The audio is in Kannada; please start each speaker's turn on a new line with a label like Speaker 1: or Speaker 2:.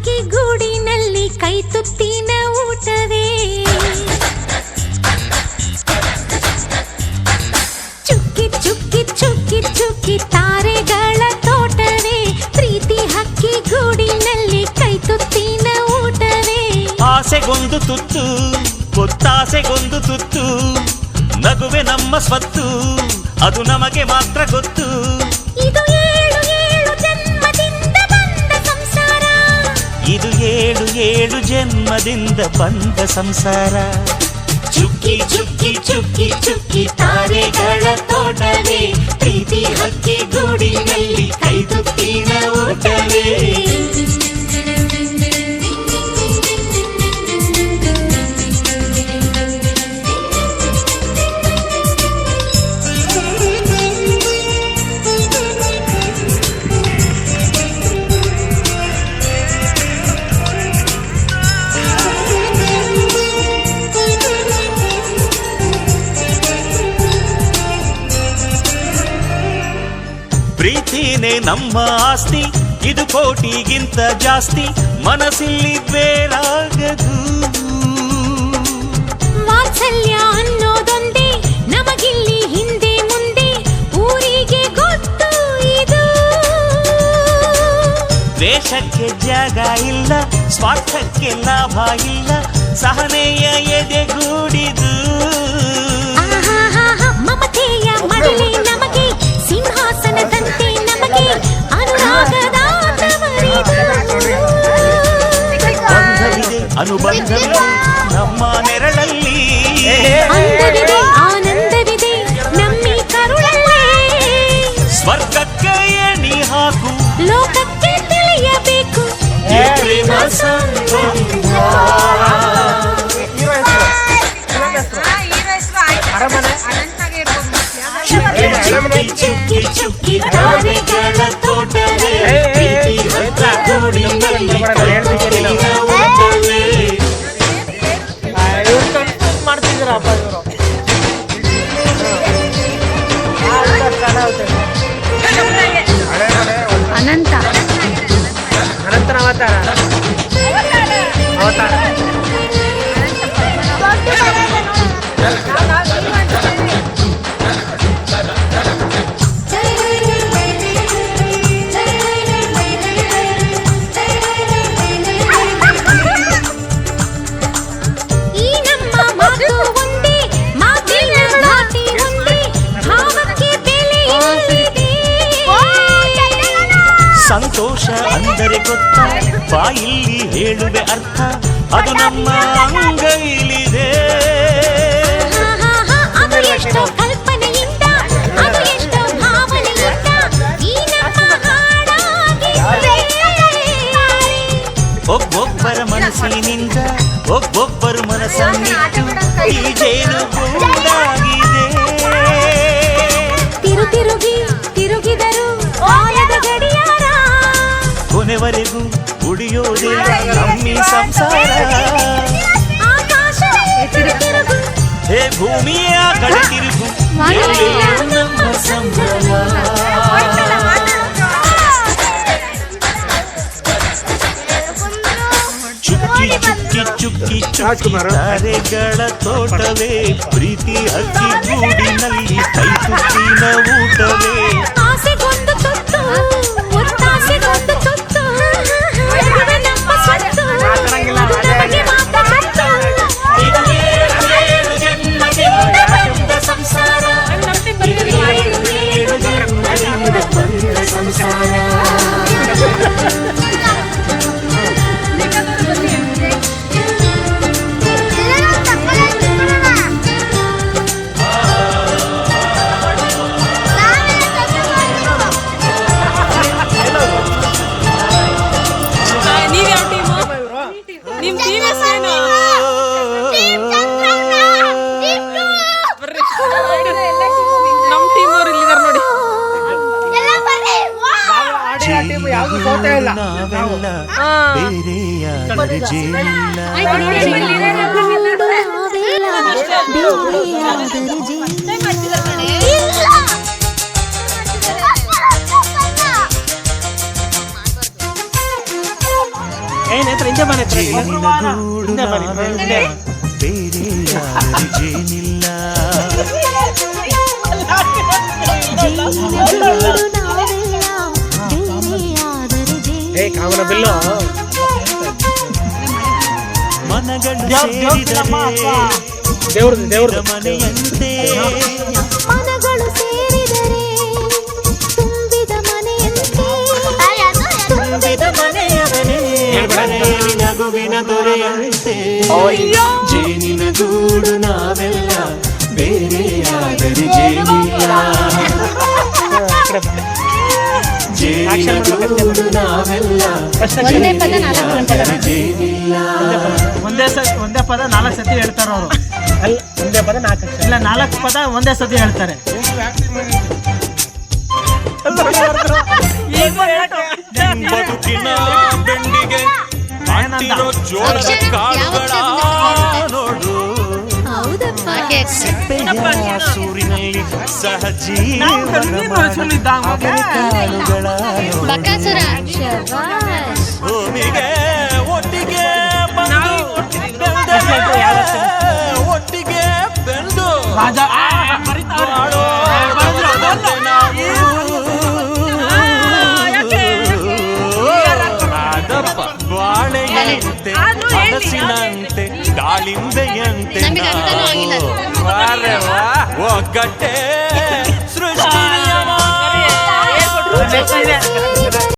Speaker 1: ಹಕ್ಕಿ ಗೂಡಿನಲ್ಲಿ ಕೈ ತುತ್ತಿನ ಊಟವೇ ಚುಕ್ಕಿ ಚುಕ್ಕಿ ಚುಕ್ಕಿ ಚುಕ್ಕಿ ತಾರೆಗಳ ತೋಟವೇ ಪ್ರೀತಿ ಹಕ್ಕಿ ಗೂಡಿನಲ್ಲಿ ಕೈ ತುತ್ತಿನ ಊಟವೇ
Speaker 2: ಆಸೆಗೊಂದು ತುತ್ತು ಗೊತ್ತಾಸೆಗೊಂದು ತುತ್ತು ನಗುವೆ ನಮ್ಮ ಸ್ವತ್ತು ಅದು ನಮಗೆ ಮಾತ್ರ ಗೊತ್ತು
Speaker 1: ಇದು ಏಳು ಏಳು ಜನ್ಮದಿಂದ ಬಂದ ಸಂಸಾರ
Speaker 2: ಇದು ಏಳು ಏಳು ಜನ್ಮದಿಂದ ಬಂದ ಸಂಸಾರ ಚುಕ್ಕಿ ಚುಕ್ಕಿ ಚುಕ್ಕಿ ಚುಕ್ಕಿ ತಾರೆಗಳ ತೋಟವೇ ಪ್ರೀತಿ ಹಕ್ಕಿ ಗೂಡಿನಲ್ಲಿ ಕೈ ತುತ್ತಿನ ಊಟವೇ ಪ್ರೀತಿನೇ ನಮ್ಮ ಆಸ್ತಿ ಇದು ಕೋಟಿಗಿಂತ ಜಾಸ್ತಿ ಮನಸ್ಸಿಲ್ಲಿ ಬೇರಾಗದು
Speaker 1: ವಾತ್ಸಲ್ಯ ಅನ್ನೋದೊಂದೇ ನಮಗಿಲ್ಲಿ ಹಿಂದೆ ಮುಂದೆ ಊರಿಗೆ ಗೊತ್ತು ಇದು
Speaker 2: ದ್ವೇಷಕ್ಕೆ ಜಾಗ ಇಲ್ಲ ಸ್ವಾರ್ಥಕ್ಕೆ ಲಾಭ ಇಲ್ಲ ಸಹನೆಯ ಎದೆಗೂಡಿದು
Speaker 1: ಮಮತೆಯ ಮಡಿಲೆ ನಮಗೆ ಸಿಂಹಾಸನದಂತೆ ನಮಗೆ ಅನುರಾಗದ
Speaker 2: ಬಂಧವಿದೆ ಅನುಬಂಧವಿದೆ ನಮ್ಮ ನೆರಳಲ್ಲಿ
Speaker 1: ಅಂದವಿದೆ ಆನಂದವಿದೆ ನಮ್ಮಿ ಕರುಳಲ್ಲೇ
Speaker 2: ಸ್ವರ್ಗಕ್ಕೆ ಎಣಿ ಹಾಕು
Speaker 1: ಲೋಕಕ್ಕೆ ತಿಳಿಯಬೇಕು
Speaker 2: ಈ ಪ್ರೇಮ ಸಂಬಂಧ ಚುಕ್ಕಿ ಚುಕ್ಕಿ ಚುಕ್ಕಿ ತಾರೆಗಳ ತೋಟವೇ ಪ್ರೀತಿ ಹಕ್ಕಿ ಗೂಡಿನಲ್ಲಿ ಕೈ ತುತ್ತಿನ ಊಟವೇ
Speaker 3: ಮಾಡ್ತಿದ್ದೀರಪ್ಪ ಇವರು
Speaker 1: ಅನಂತ
Speaker 3: ಅನಂತರ ಅವತಾರ
Speaker 1: ಈ ನಮ್ಮ ಮಾತು ಒಂದೇ ಮಾತಿನ ಧಾಟಿ ಒಂದೇ ಭಾವಕ್ಕೆ ಬೆಲೆ ಇಲ್ಲಿದೆ
Speaker 2: ಸಂತೋಷ ಅಂದರೆ ಗೊತ್ತ ಬಾಯಿಲ್ಲಿ ಹೇಳುವೆ ಅರ್ಥ ಅದು ನಮ್ಮ ಅಂಗೈಲಿದೆ
Speaker 1: ಅದು ಎಷ್ಟೋ ಕಲ್ಪನೆಯಿಂದ ಅದು ಎಷ್ಟೋ ಭಾವನೆಯಿಂದ ಈ ನಮ್ಮ ಹಾಡಾಗಿದೆ
Speaker 2: ಒಬ್ಬೊಬ್ಬರ ಮನಸ್ಸಿನಿಂದ ಒಬ್ಬೊಬ್ಬರು ಮನಸ್ಸನ್ನಿಟ್ಟು ಈ ಜೇನು ಗೂಡಾಗಿದೆ
Speaker 1: ತಿರುಗಿ ತಿರುಗಿದರು ಆಯದ ಗಡಿಯಾರ
Speaker 2: ಕೊನೆವರೆಗೂ ಉಳಿಯೋದೇ ನಮ್ಮಿ ಸಂಸಾರ
Speaker 1: ಆಕಾಶ ತಿರುಗು
Speaker 2: ಹೇ ಭೂಮಿಯ ಕಡೆ ತಿರುಗು ಎಲ್ಲೆಲ್ಲೂ ನಮ್ಮ ಸಂಭ್ರಮ ಚುಕ್ಕಿ ಚುಕ್ಕಿ ಚುಕ್ಕಿ ಚುಕ್ಕಿ ತಾರೆಗಳ ತೋಟವೇ ಪ್ರೀತಿ ಹಕ್ಕಿ ಗೂಡಿನಲ್ಲಿ ಕೈ ತುತ್ತಿನ ಊಟವೇ
Speaker 1: ಆಸೆಗೊಂದು ತುತ್ತು ಒತ್ತಾಸೆಗೊಂದು ತುತ್ತು ನಗುವೆ ನಮ್ಮ ಸ್ವತ್ತು ಅದು ನಮಗೆ ಮಾತ್ರ ಗೊತ್ತು
Speaker 2: ಇದು ಏಳು ಜನ್ಮದಿಂದ ಬಂದ ಸಂಸಾರ ಇದು ಏಳು ಜನ್ಮದಿಂದ ಬಂದ ಸಂಸಾರ
Speaker 4: ನಮ್ ಟೀಮ್ ಅವ್ರು ಇಲ್ಲಿದಾರ ನೋಡಿ.
Speaker 2: ನಾವೆಲ್ಲ ಬೇರೆಯಾದರೆ ಜೇನಿಲ್ಲ
Speaker 3: ಹತ್ರ ಹಿಂದೆ ಬನ್ನಿ ಹತ್ರ.
Speaker 2: ಜೇನಿನಗೂಡು
Speaker 3: ಹಿಂದೆ ಬನ್ನಿ, ಹಿಂದೆ.
Speaker 2: ನಾವೆಲ್ಲ ಬೇರೆ ಯಾರು ಜೇನಿಲ್ಲ.
Speaker 1: ಜೇನಿನಗೂಡು ನಾವೆಲ್ಲ ಬೇರೆಯಾದರೆ
Speaker 3: ಏ ಕಾಮನ ಬಿಲ್ಲು
Speaker 2: ಮನಗಳು
Speaker 3: ದೇವ್ರಮ್ಮ
Speaker 2: ಸೇರಿದರೆ
Speaker 3: ದೇವ್ರದ್ದು
Speaker 2: ಮನೆಯಂತೆ
Speaker 1: ಮನಗಳು ಸೇರಿದರೆ ತುಂಬಿದ ಮನೆಯಂತೆ ತುಂಬಿದ ಮನೆಯವನೇ
Speaker 2: ಮನೆಯಲ್ಲಿ ನಗುವಿನ ದೊರೆಯಂತೆ. ಜೇನಿನ ಗೂಡು ನಾವೆಲ್ಲ ಬೇರೆಯಾದರೆ ಜೇನಿಲ್ಲ. ಜೇನಿನ ಗೂಡು ನಾವೆಲ್ಲ ಬೇರೆಯಾದರೆ ಜೇನಿಲ್ಲ.
Speaker 3: ಒಂದೇ ಪದ 4 ಸತಿ ಹೇಳ್ತಾರ ಅವರು. ಅಲ್ಲ ಒಂದೇ ಪದ 4 ಇಲ್ಲ 4 ಪದ ಒಂದೇ ಸತಿ ಹೇಳ್ತಾರೆ.
Speaker 2: ಬದುಕಿನ ಬೆಂಡಿಗೆ ಅಂಟಿರೋ ಜೋಳದ ಕಾಳುಗಳ ನೋಡು. ಸಿಪ್ಪೆಯ ಸೂರಿನಲ್ಲಿ ಸಹಜೀವನ ಕಾಳುಗಳ ಭೂಮಿಗೆ ಒಟ್ಟಿಗೆ ಬಂದು ಒಟ್ಟಿಗೆ ಬೆಂದು ಬಾಳೋ ನಾವು ಆದಪ್ಪ ಬಾಳೆಯಂತೆ ಹಲಸಿನಂತೆ ದಾಳಿಂಬೆಯಂತೆ ಒಗ್ಗಟ್ಟೆ